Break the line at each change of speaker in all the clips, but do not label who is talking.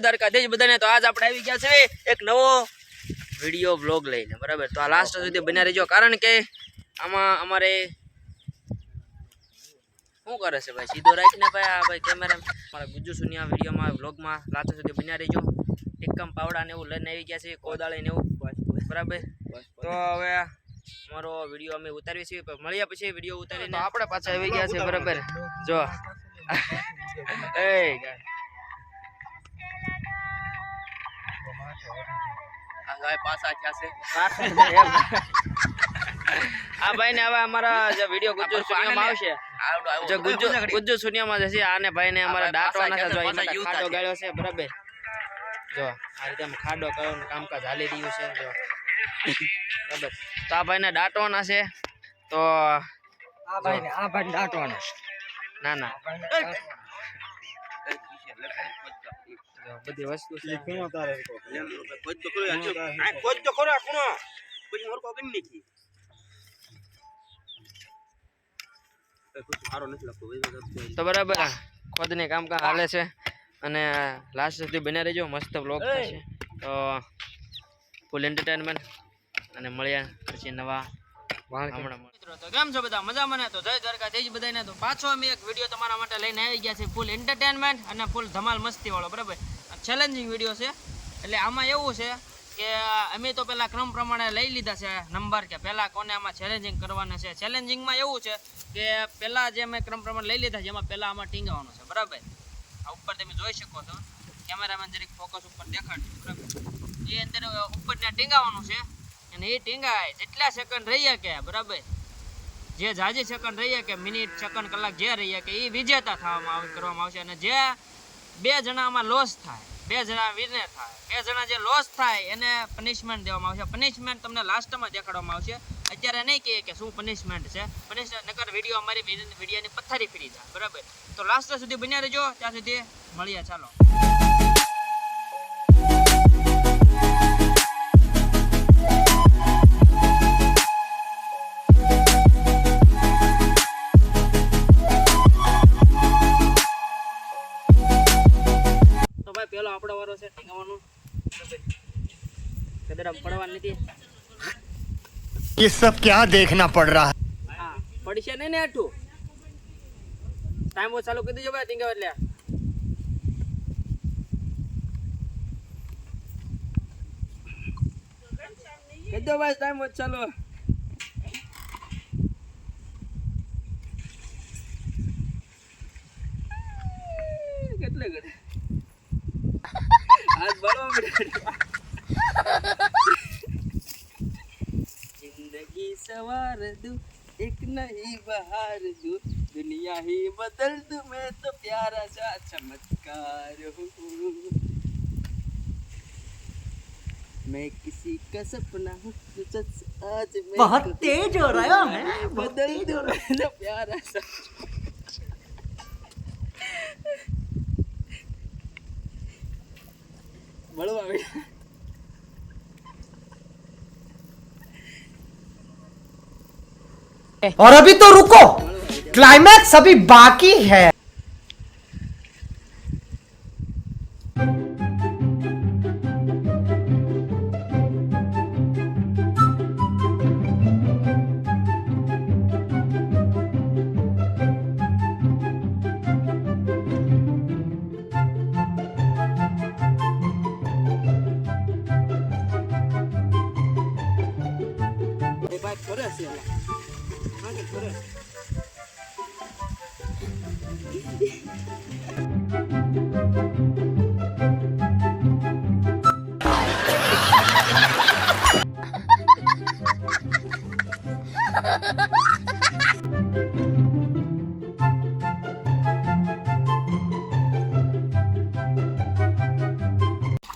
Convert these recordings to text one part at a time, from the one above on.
દ્વારકાધીશ બધાને। તો આજ આપણે આવી ગયા છે એક નવો વિડીયો બ્લોગ લઈને, બરાબર। તો આ લાસ્ટ સુધી બન્યા રહેજો, કારણ કે આમાં અમારે શું કરે છે ભાઈ, સીધો રાખીને ભાઈ આ ભાઈ કેમેરા મારા ગુજ્જુ સુનિયા વિડીયોમાં બ્લોગમાં લાસ્ટ સુધી બન્યા રહેજો। એકમ પાવડા ને એવું લઈને આવી ગયા છે, કોદાળી ને એવું, બરાબર। તો હવે અમારો વિડીયો અમે ઉતારીએ છીએ, મળ્યા પછી વિડીયો ઉતારીને આપણે પાછા આવી ગયા છે, બરાબર। જો એ પાછા થયા છે આ ભાઈ ને હવે અમારા જે વિડીયો ગુજ્જુ સુનિયામાં આવશે, જો ગુજ્જુ સુનિયામાં જશે, આને ભાઈ ને અમારા દાંતવાના છે, જો એમાં ખાડો ગાળ્યો છે, બરાબર। જો આ રીતે ખાડો કરવાનું કામકાજ હાલી રહ્યું છે, જો બરાબર। તો આ ભાઈ ને દાંતવાના છે, તો આ ભાઈ દાંતવાના ના ના બધી વસ્તુ છે। તો બરાબર ખોદની કામકાજ હાલે છે, અને લાસ્ટ સુધી બન્યા રહેજો, મસ્ત બ્લોગ થશે, તો ફૂલ એન્ટરટેનમેન્ટ, અને મળ્યા પછી નવા મિત્રો। તો કેમ છો બધા, મજામાં ને? તો જય દ્વારકાધીશ બધાને। તો પાછો અમે એક વિડીયો તમારા માટે લઈને આવી ગયા છે, ફૂલ એન્ટરટેનમેન્ટ અને ફૂલ ધમાલ મસ્તી વાળો, બરાબર। ચેલેન્જિંગ વિડીયો છે, એટલે આમાં એવું છે કે અમે તો પેલા ક્રમ પ્રમાણે લઈ લીધા છે નંબર, કે પેલા કોને આમાં ચેલેન્જિંગ કરવાના છે। ચેલેન્જિંગમાં એવું છે કે પેલા જે અમે ક્રમ પ્રમાણે લઈ લીધા છે, એમાં પેલા આમાં ટીંગાવાનું છે, બરાબર। આ ઉપર તમે જોઈ શકો છો, કેમેરામેન જરીક ફોકસ ઉપર દેખાડજો, બરાબર। એ અંદર ઉપર ત્યાં ટીંગાવાનું છે, અને એ ટીંગાય જેટલા સેકન્ડ રહીએ કે, બરાબર, જે જાજી સેકન્ડ રહીએ કે, મિનિટ સેકન્ડ કલાક જે રહીએ કે, એ વિજેતા કરવામાં આવશે, અને જે 2 જણામાં લોસ થાય, 2 જણા વિનર થાય, 2 જણા જે લોસ થાય એને પનિશમેન્ટ દેવામાં આવશે। પનિશમેન્ટ તમને લાસ્ટમાં દેખાડવામાં આવશે, અત્યારે નહીં કહીએ કે શું પનિશમેન્ટ છે, પનિશમેન્ટ નકર વિડીયો અમારી વિડીયોની પથ્થારી ફરી જાય, બરાબર। તો લાસ્ટ સુધી બન્યા રહેજો, ત્યાં સુધી મળીએ, ચાલો। પેલો આપણો વારો છે ટીંગાવાનું, કદરા પડવાની નથી।
ये सब क्या देखना पड़ रहा है?
હા પડશે નહીં ને આટું ટાઈમ ચાલુ કરી દેજો ભાઈ ટીંગાવ, એટલે કહી દો ભાઈ ટાઈમ ચાલુ। કેટલે કરે आज बड़ो जिंदगी सवार दूं, एक नई बहार दूं, दुनिया ही बदल दूं, मैं तो प्यारा सा चमत्कार हूँ, मैं किसी का सपना हूँ, आज मैं
बहुत तेज हो रहा है,
बदल दूं, मैं तो प्यारा सा
और अभी तो रुको, क्लाइमैक्स अभी बाकी है।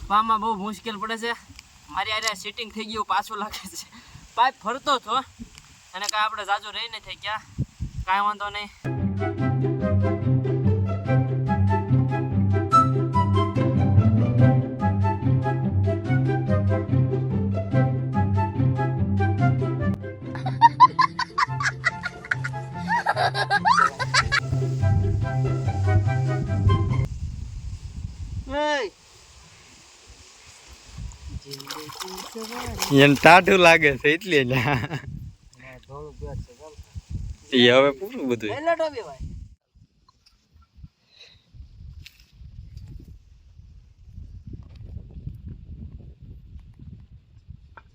પામાં બહુ મુશ્કેલ પડે છે, મારી આરે સેટિંગ થઈ ગયું, પાછું લાગે છે, પાઇપ ફરતો હતો, અને કાંઈ આપણે જાજુ રહી નહીં થઈ ગયા, કાંઈ વાંધો નહીં।
એને ટાઢું લાગે છે એટલે જ. એ હવે પૂરું બધું.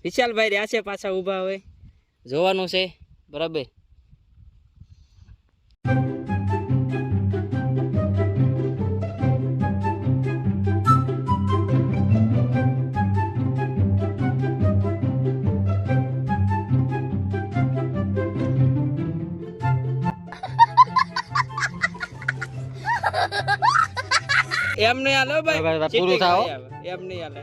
વિશાલભાઈ રહ્યા છે પાછા ઊભા હવે જોવાનું છે બરાબર. એમ નહીં હાલો ભાઈ, પૂરું થાવ એમ નહીં હાલે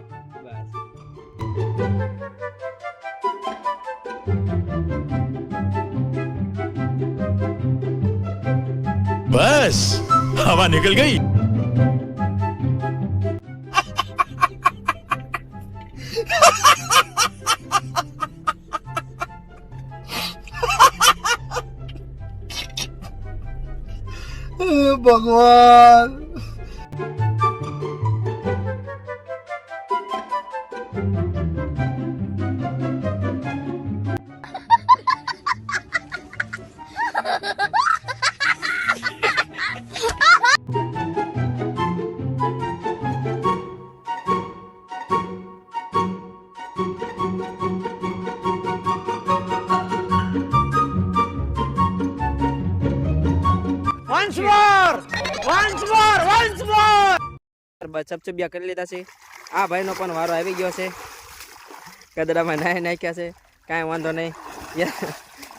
बस हवा निकल गई.
भगवान
ચપચપિયા કરી લીધા છે. આ ભાઈનો પણ વારો આવી ગયો છે. કદડામાં નાહી નાખ્યા છે, કાંઈ વાંધો નહીં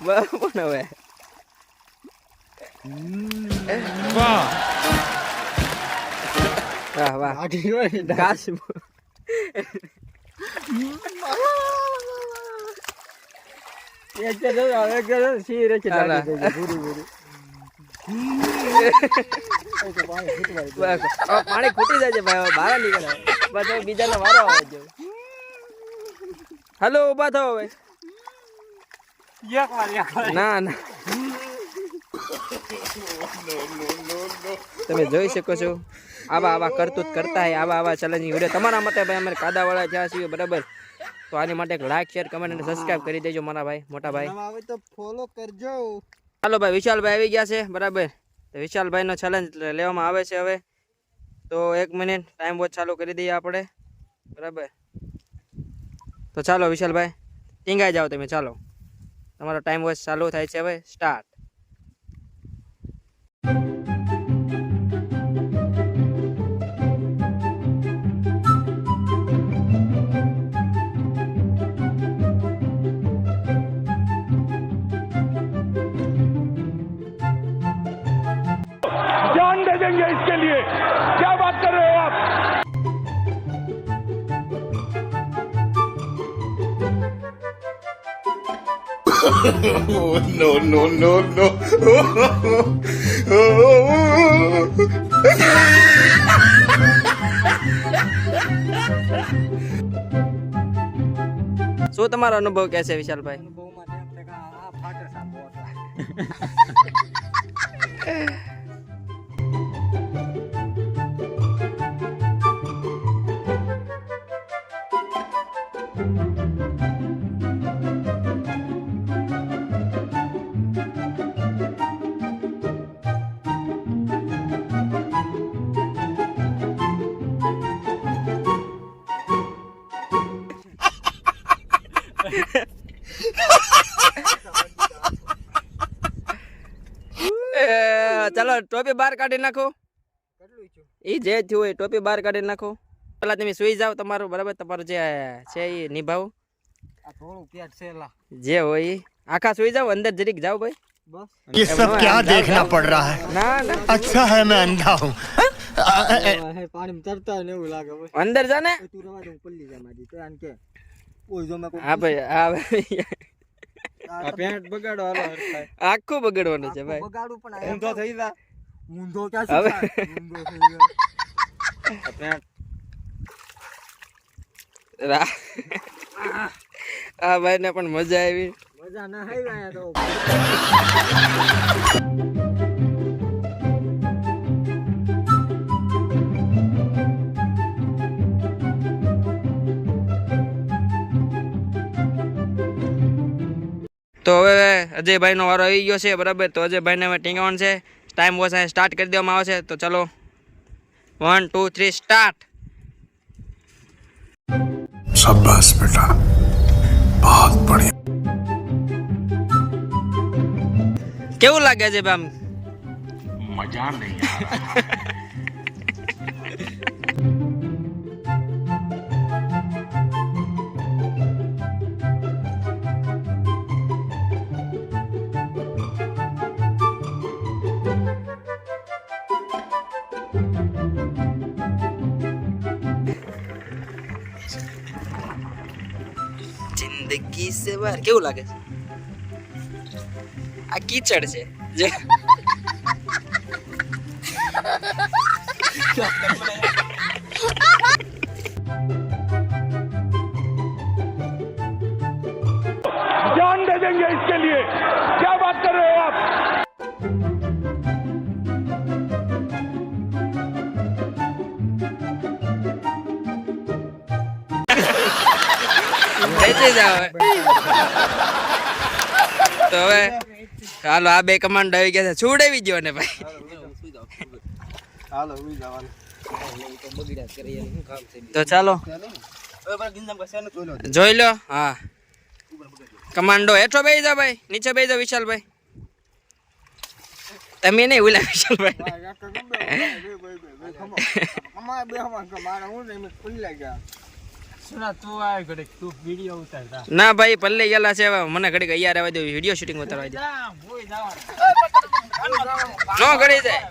બરાબર. હવે વાહ વાહ ઘાસ પાણી ખૂટી જાય છે ભાઈ, બહાર નીકળે બસ બીજાનો વારો આવે છે. હાલો ઉભા થો હવે. ના ના તમે જોઈ શકો છો આવા કરતૂત કરતા હોય, આવા ચેલેન્જિંગ વિડીયો તમારા માટે ભાઈ અમારે કાદાવાળા જ્યાં છીએ બરાબર. તો આની માટે એક લાઈક શેર કમેન્ટ અને સબસ્ક્રાઇબ કરી દેજો મારા ભાઈ, મોટા ભાઈ.
તો ફોલો કરજો.
ચાલો ભાઈ, વિશાલભાઈ આવી ગયા છે બરાબર. તો વિશાલભાઈનો ચેલેન્જ લેવામાં આવે છે હવે. તો 1 મિનિટ ટાઈમ વોચ ચાલુ કરી દઈએ આપણે બરાબર. તો ચાલો વિશાલભાઈ ટીંગાઈ જાઓ તમે, ચાલો તમારો ટાઈમ વોચ ચાલુ થાય છે હવે. સ્ટાર્ટ.
जान दे देंगे इसके लिए. क्या बात कर रहे हो आप? no, no, no, no.
શું તમારો અનુભવ કહે છે વિશાલભાઈ? ચાલો ટોપી બહાર કાઢી નાખો. એ જે થયું હોય ટોપી બહાર કાઢી નાખો. પેલા તમે સુઈ જાઓ તમારું બરાબર, તમારું જે છે એ નિભાવો. જે હોય ઈ આખા સુઈ જાઓ, અંદર જરીક જાઓ ભાઈ.
ये सब क्या देखना पड़ रहा है?
ના ના
अच्छा है मैं अंधा हूँ.
પાણી તરતા ને એવું લાગે ભાઈ.
અંદર જા ને.
તું રવા દે, હું પલ્લી જા મારી. તો આન કે ઓય જો મે
હા ભાઈ, હા ભાઈ,
આ પેન્ટ બગાડો હાલો હરખાય.
આખું બગડવાનું છે ભાઈ.
બગાડું પણ
ઊંધો થઈ જા.
ઊંધો ક્યાં
હવે
છે? ઊંધો થઈ ગયો.
આ પેન્ટ
આ ભાઈ ને પણ મજા આવી.
મજા ના આવી આયા તો.
તો હવે અજયભાઈનો વારો આવી ગયો છે બરાબર. તો અજયભાઈને હવે ટીંગાવણ છે. ટાઈમ વોચ સ્ટાર્ટ કરી દેવામાં આવે છે. તો ચલો 1 2 3 સ્ટાર્ટ.
शाबाश बेटा बहुत बढ़िया
કેવું લાગે છે આમ?
मजा नहीं आ रहा
જિંદગી સે વાર કેવું લાગે છે? આ કીચડ છે જે
जान दे देंगे इसके लिए क्या बात कर रहे हो आप
બેસી જાવ હવે. તો હવે ચાલો આ બે કમાન્ડ આવી ગયા છે. છોડાવી ગયો ને ભાઈ. તો ચાલો જોઈ લો. હા કમાન્ડો હેઠો બેસી જાવ ભાઈ, નીચે બેસી જાવ વિશાલભાઈ. તમે નહીં ઓલા વિશાલભાઈ. ના ભાઈ પલ્લે ગયેલા છે. હવે મને ઘડીક અહીંયા રહેવા દો, વિડીયો શૂટિંગ ઉતારવા દો. નો ઘડી જાય.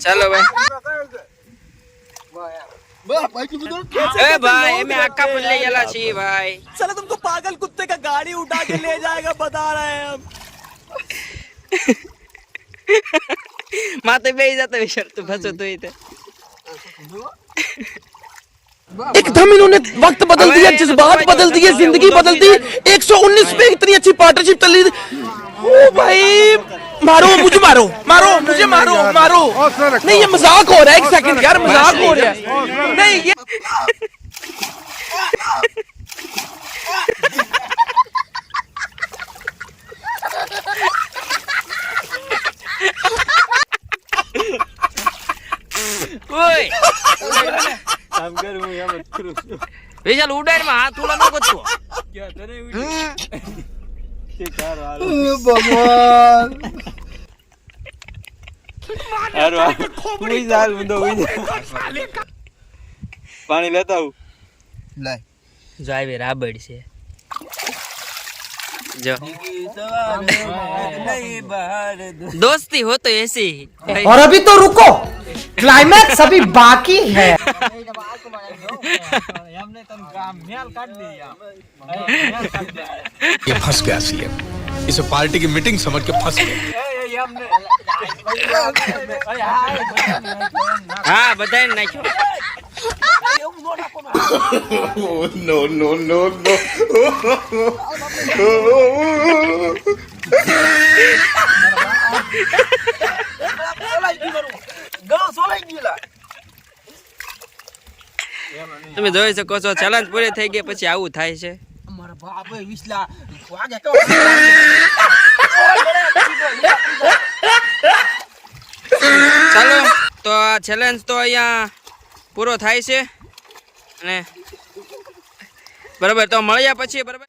ચાલો ભાઈ. ए भाई मैं आका पर ले गया छी भाई.
साला तुमको पागल कुत्ते का गाड़ी उठा के ले जाएगा बता रहे हैं हम.
माते बेई जाता विशाल तू फंसो तो इथे.
एकदम इन्होंने वक्त बदल दिया, जज्बात बदल दिए, जिंदगी बदल दी. 119 पे इतनी अच्छी पार्टनरशिप चल रही थी. ओ भाई मारो मुझे, मारो मारो मुझे, मारो मारो. नहीं ये मजाक हो रहा है. एक सेकंड यार, मजाक हो रहा है. नहीं ये
ओए विशाल उड़ान में हाथ उड़ा नको छो.
પાણી લેતા આવું.
જો આવી રાબડ છે જો. दोस्ती हो तो ऐसी ही.
और अभी तो रुको, क्लाइमैक्स अभी बाकी है.
ये फंस गया सीएम, इसे पार्टी की मीटिंग समझ के फंस गया.
हाँ बधाई नाख्यो.
नो नो नो नो
તમે જોઈ શકો છો ચેલેન્જ પૂરી થઈ ગઈ પછી આવું થાય છે. ચાલો તો આ ચેલેન્જ તો અહીંયા પૂરો થાય છે અને બરાબર. તો મળ્યા પછી બરાબર.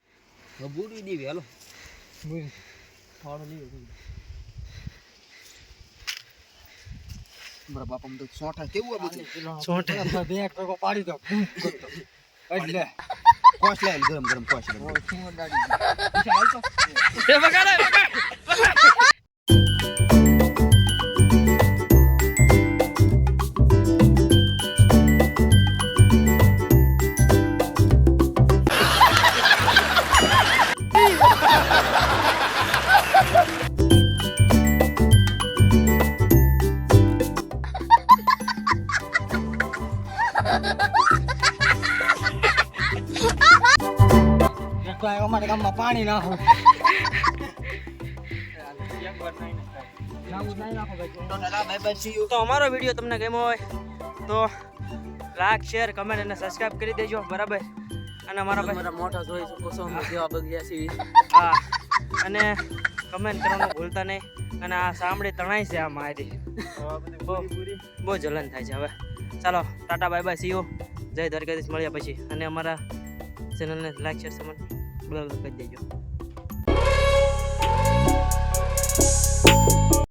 અમારા ગામમાં પાણી નાખો.
તો અમારો વિડીયો તમને ગમ્યો હોય તો લાઈક શેર કમેન્ટ અને સબસ્ક્રાઇબ કરી દેજો બરાબર. અને અમારા ભાઈ
મારા મોટા જોઈ શકો છો અમે જેવા બગડ્યા છીએ
હા અને કમેન્ટ કરવાનું ભૂલતા નહીં અને આ સાંભળી તણાઈ છે આ મારી બહુ જલન થાય છે હવે ચાલો ટાટા બાય બાય સીઓ જય દ્વારકાધીશ મળ્યા પછી અને અમારા ચેનલને લાઈક શેર સબસ્ક્રાઇબ કરી દેજો